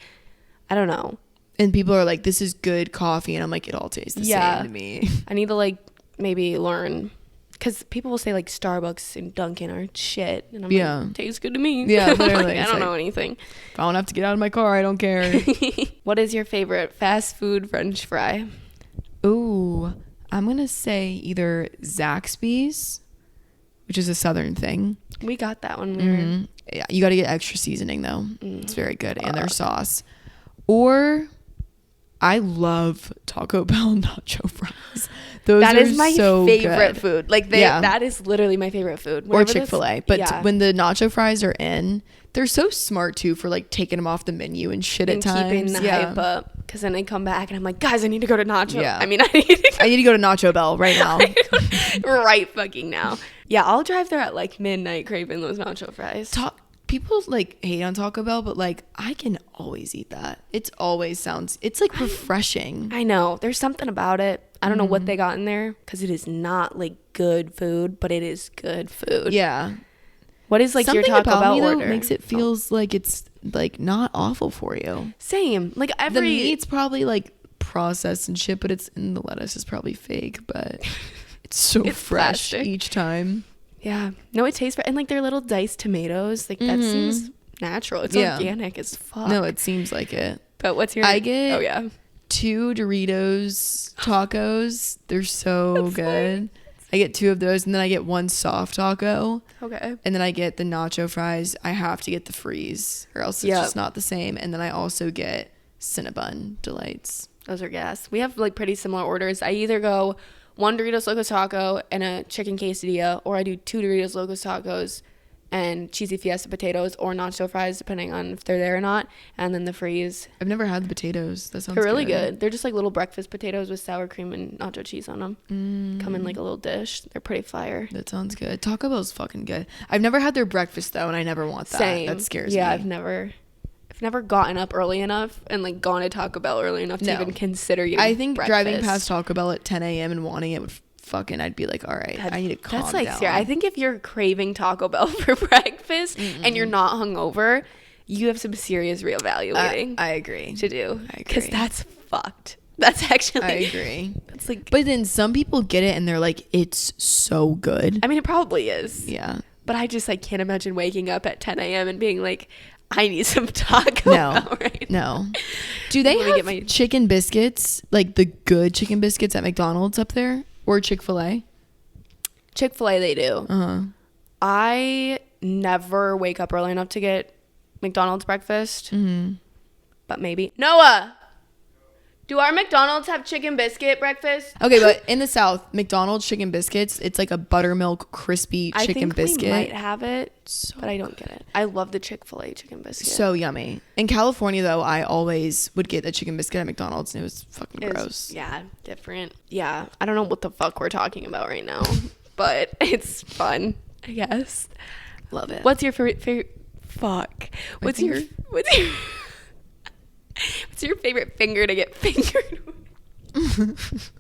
I don't know. And people are like, this is good coffee. And I'm like, it all tastes the same to me. I need to like maybe learn, because people will say like Starbucks and Dunkin' are shit, and I'm like, tastes good to me. Yeah, literally. Like, I don't know anything. If I don't have to get out of my car, I don't care. What is your favorite fast food French fry? Ooh, I'm gonna say either Zaxby's, which is a southern thing. We got that one. We were Yeah, you got to get extra seasoning though. It's very good, and their sauce. Or I love Taco Bell nacho fries. Those that are is my so favorite good. food. Like that is literally my favorite food. Or Chick-fil-A. But when the nacho fries are in, they're so smart too for like taking them off the menu and shit at times. Keeping the hype up. Because then I come back and I'm like, guys, I need to go to Nacho. Yeah. I mean, I need to go to Nacho Bell right now. right fucking now. Yeah, I'll drive there at like midnight craving those nacho fries. People like hate on Taco Bell, but like I can always eat that. It's like refreshing. I know. There's something about it. I don't know what they got in there, because it is not like good food, but it is good food. Yeah. What is like something your Taco about Bell me, though, order? makes it feels like it's like not awful for you. Same. Like the meat's probably like processed and shit, but the lettuce is probably fake, but it's so fresh plastic. Each time. Yeah. No, it tastes and like their little diced tomatoes, like that seems natural. It's organic as fuck. No, it seems like it. But what's your I get 2 Doritos tacos. They're so good. I get 2 of those, and then I get 1 soft taco. Okay. And then I get the nacho fries. I have to get the freeze, or else it's just not the same. And then I also get Cinnabon Delights. Those are gas. We have like pretty similar orders. I either go 1 Doritos Locos Taco and a chicken quesadilla, or I do 2 Doritos Locos Tacos and cheesy fiesta potatoes or nacho fries, depending on if they're there or not, and then the freeze. I've never had the potatoes. That sounds They're really good. They're just like little breakfast potatoes with sour cream and nacho cheese on them. Come in like a little dish. They're pretty fire. That sounds good. Taco Bell's fucking good. I've never had their breakfast though, and I never want that. Same. That scares me. Yeah, I've never gotten up early enough and like gone to Taco Bell early enough to even consider getting I think breakfast. driving past Taco Bell at 10 a.m. and wanting it would fucking, I'd be like, all right, I need to calm That's like down. serious. I think if you're craving Taco Bell for breakfast and you're not hungover, you have some serious reevaluating. I agree. To do. I agree. Because that's fucked. That's actually. I agree. That's like. But then some people get it and they're like, it's so good. I mean, it probably is. Yeah. But I just like can't imagine waking up at 10 a.m. and being like, I need some Taco Bell right now. No. Do they Let me have get my- chicken biscuits, like the good chicken biscuits at McDonald's up there? Or Chick-fil-A? Chick-fil-A, they do. Uh-huh. I never wake up early enough to get McDonald's breakfast. But maybe. Noah! Do our McDonald's have chicken biscuit breakfast? Okay, but in the South, McDonald's chicken biscuits, it's like a buttermilk crispy chicken biscuit. We might have it, but I don't get it. I love the Chick-fil-A chicken biscuit. So yummy. In California, though, I always would get a chicken biscuit at McDonald's, and it was fucking gross. Yeah, different. Yeah, I don't know what the fuck we're talking about right now, but it's fun, I guess. Love it. What's your favorite? Fuck. What's your favorite finger to get fingered with?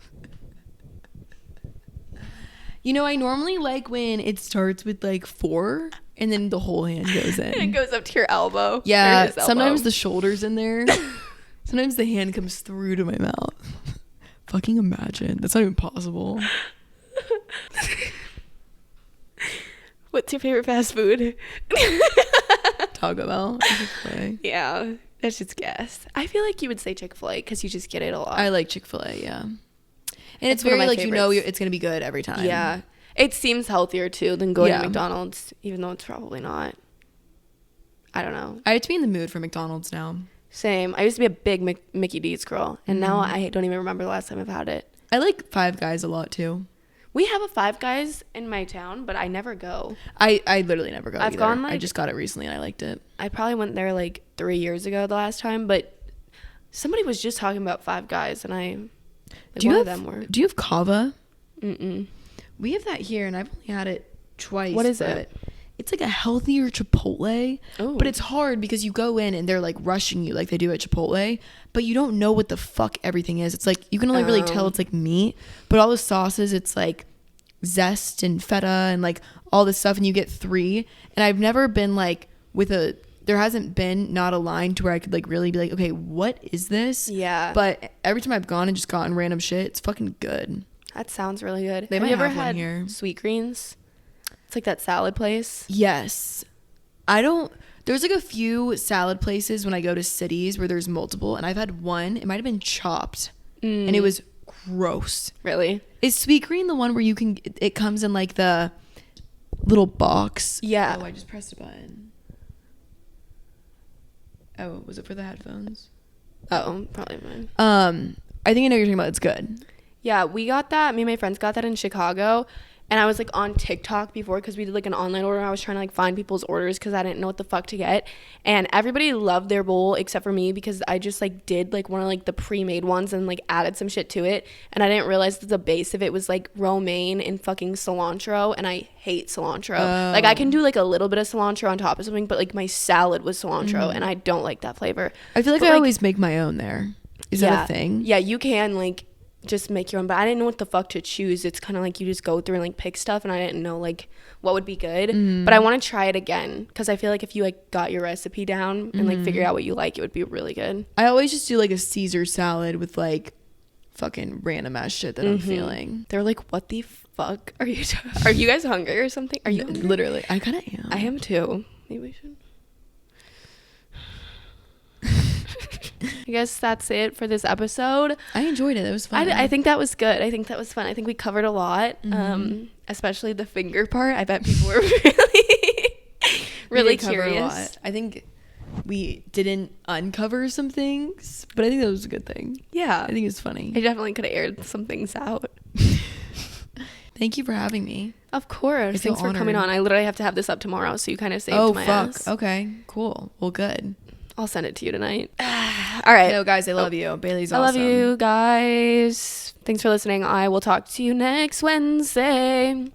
You know, I normally like when it starts with like 4 and then the whole hand goes in. It goes up to your elbow. Yeah, Or his elbow. sometimes the shoulder's in there. Sometimes the hand comes through to my mouth. Fucking imagine. That's not even possible. What's your favorite fast food? Taco Bell. Chick-fil-A. Yeah, that's just guess. I feel like you would say Chick-fil-A because you just get it a lot. I like Chick-fil-A, yeah. And it's one of very my like, you know, favorites. it's going to be good every time. Yeah. It seems healthier too than going Yeah. to McDonald's, even though it's probably not. I don't know. I have to be in the mood for McDonald's now. Same. I used to be a big Mickey D's girl, and now I don't even remember the last time I've had it. I like Five Guys a lot too. We have a Five Guys in my town, but I never go. I literally never go I've either. gone, I like- just got it recently and I liked it. I probably went there like 3 years ago the last time, but somebody was just talking about Five Guys, and I like Do you one have of them were. Do you have Kava? Mm-mm. We have that here, and I've only had it twice. What is but it? It's like a healthier Chipotle, Ooh. but it's hard because you go in and they're like rushing you like they do at Chipotle, but you don't know what the fuck everything is. It's like you can only really tell it's like meat, but all the sauces, it's like zest and feta and like all this stuff, and you get 3. And I've never been like there hasn't been not a line to where I could like really be like, okay, what is this? Yeah. But every time I've gone and just gotten random shit, it's fucking good. That sounds really good. They Have might you ever have one had here. Sweet Greens? It's like that salad place. Yes. There's like a few salad places when I go to cities where there's multiple, and I've had one, it might have been Chopped, and it was gross. Really? Is Sweet Green the one where it comes in like the little box? Yeah. Oh, I just pressed a button. Oh, was it for the headphones? Oh, probably mine. I think I know what you're talking about. It's good. Yeah, we got that. Me and my friends got that in Chicago. And I was like on TikTok before because we did like an online order. I was trying to like find people's orders because I didn't know what the fuck to get. And everybody loved their bowl except for me because I just like did like one of like the pre-made ones and like added some shit to it. And I didn't realize that the base of it was like romaine and fucking cilantro. And I hate cilantro. Like I can do like a little bit of cilantro on top of something, but like my salad was cilantro and I don't like that flavor. I feel like But, I always make my own there. Is that a thing? Yeah, you can like just make your own, but I didn't know what the fuck to choose. It's kind of like you just go through and like pick stuff, and I didn't know like what would be good. But I want to try it again because I feel like if you like got your recipe down and like figured out what you like, it would be really good. I always just do like a Caesar salad with like fucking random ass shit that I'm feeling. They're like, what the fuck are you are you guys hungry or something? Are you hungry? Literally, I kind of am. I am too. Maybe we should. I guess that's it for this episode. I enjoyed it. It was fun. I think that was good. I think that was fun. I think we covered a lot, especially the finger part. I bet people were really did cover a curious. lot. I think we didn't uncover some things, but I think that was a good thing. Yeah. I think it's funny. I definitely could have aired some things out. Thank you for having me. Of course. feel Thanks for coming honored. on. I literally have to have this up tomorrow, so you kind of saved Oh, my fuck. ass. Okay, cool. Well, good. I'll send it to you tonight. All right. No, guys, I love you. Bailey's I awesome. love you guys. Thanks for listening. I will talk to you next Wednesday.